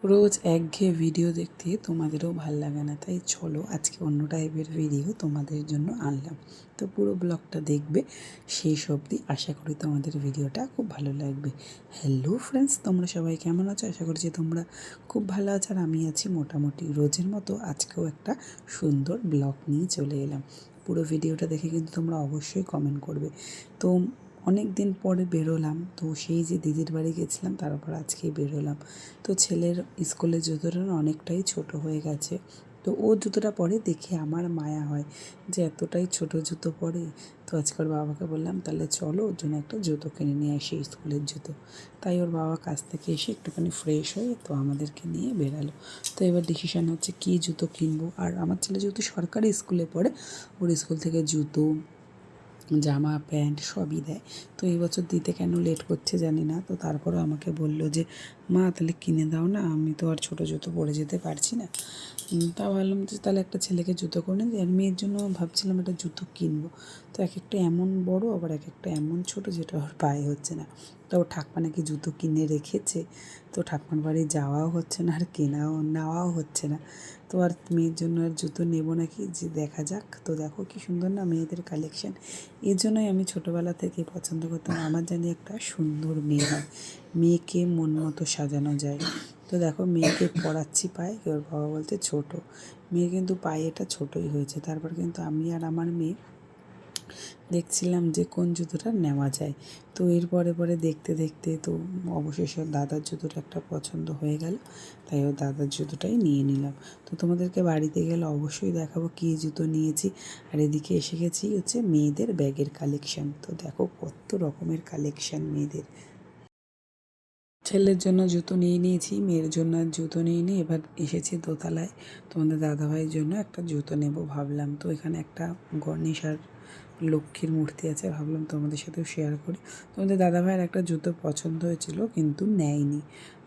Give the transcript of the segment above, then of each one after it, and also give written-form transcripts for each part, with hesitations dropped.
রোজ একঘেয়ে ভিডিও দেখতে তোমাদেরও ভাল লাগে না, তাই চলো আজকে অন্য টাইপের ভিডিও তোমাদের জন্য আনলাম। তো পুরো ব্লগটা দেখবে, শেষ অবধি আশা করি তোমাদের ভিডিওটা খুব ভালো লাগবে। হ্যালো ফ্রেন্ডস, তোমরা সবাই কেমন আছো? আশা করছি তোমরা খুব ভালো আছো, আর আমি আছি মোটামুটি। রোজের মতো আজকেও একটা সুন্দর ব্লগ নিয়ে চলে এলাম। পুরো ভিডিওটা দেখে কিন্তু তোমরা অবশ্যই কমেন্ট করবে। তো অনেক দিন পরে বেরোলাম, তো সেই যে দিদির বাড়ি গেছিলাম তারপর আজকেই বেরোলাম। তো ছেলের স্কুলের জুতোটা অনেকটাই ছোট হয়ে গেছে, তো ও জুতোটা পরে দেখে আমার মায়া হয় যে এতটাই ছোট জুতো পরে। তো আজকে ওর বাবাকে বললাম তাহলে চলো ওর জন্য একটা জুতো কিনে নিয়ে আসি, স্কুলের জুতো। তাই ওর বাবা কাছ থেকে এসে একটুখানি ফ্রেশ হয়ে তো আমাদেরকে নিয়ে বেরালো। তো এবার ডিসিশান হচ্ছে কী জুতো কিনবো। আর আমার ছেলে যেহেতু সরকারি স্কুলে পড়ে, ওর স্কুল থেকে জুতো, জামা প্যান্ট সবই দেয়। তো এই বছর দিতে কেন লেট করছে জানি না। তো তারপরেও আমাকে বললো যে মা তাহলে কিনে দাও না, আমি তো আর ছোটো জুতো পরে যেতে পারছি না। তা ভাবলাম যে তাহলে একটা ছেলেকে জুতো করে দিই। আর মেয়ের জন্য ভাবছিলাম একটা জুতো কিনবো। তো এক একটা এমন বড়, আবার এক একটা এমন ছোট যেটা ওর পায়ে হচ্ছে না। তো ওর ঠাক্মা নাকি জুতো কিনে রেখেছে, তো ঠাক্মার বাড়ি যাওয়াও হচ্ছে না আর কেনাও নেওয়াও হচ্ছে না। তো আর মেয়ের জন্য আর জুতো নেবো নাকি, যে দেখা যাক। তো দেখো কি সুন্দর না মেয়েদের কালেকশান। এর জন্যই আমি ছোটোবেলা থেকে পছন্দ করতাম, আমার জানি একটা সুন্দর মেয়ে হয়, মেয়েকে মন মতো সাজানো যায়। তো দেখো মেয়েকে পড়াচ্ছি পায়ে, ওর বাবা বলতে ছোটো। মেয়ে কিন্তু পায়ে এটা ছোটোই হয়েছে। তারপর কিন্তু আমি আর আমার মেয়ে দেখছিলাম যে কোন জুতোটা নেওয়া যায়। তো এর পরে পরে দেখতে দেখতে তো অবশেষে ওর দাদার জুতোটা একটা পছন্দ হয়ে গেল, তাই ওর দাদার জুতোটাই নিয়ে নিলাম। তো তোমাদেরকে বাড়িতে গেলে অবশ্যই দেখাবো কী জুতো নিয়েছি। আর এদিকে এসে গেছি হচ্ছে মেয়েদের ব্যাগের কালেকশান। তো দেখো কত রকমের কালেকশান মেয়েদের। ছেলের জন্য জুতো নিয়ে নিয়েছি, মেয়ের জন্য জুতো নিয়ে নিয়ে এবার এসেছি দোতলায়। তোমাদের দাদাভাইয়ের জন্য একটা জুতো নেব ভাবলাম। তো এখানে একটা গণেশ আর লক্ষ্মীর মূর্তি আছে, ভাবলাম তোমাদের সাথেও শেয়ার করি। তোমাদের দাদাভাইয়ের একটা জুতো পছন্দ হয়েছিল কিন্তু নেয়নি,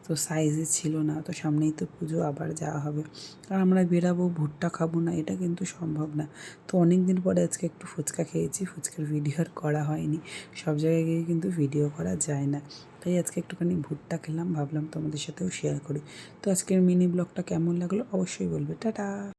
তো সাইজে ছিল না। তো সামনেই তো পুজো, আবার যাওয়া হবে। আর আমরা বেরাবো, ভুট্টা খাবো না, এটা কিন্তু সম্ভব না। তো অনেক দিন পরে আজকে একটু ফুচকা খেয়েছি, ফুচকার ভিডিও আর করা হয়নি। সব জায়গায় গিয়ে কিন্তু ভিডিও করা যায় না, তাই আজকে একটুখানি ভুট্টা খেলাম, ভাবলাম তোমাদের সাথেও শেয়ার করি। তো আজকের মিনি ব্লগটা কেমন লাগলো অবশ্যই বলবে। টাটা।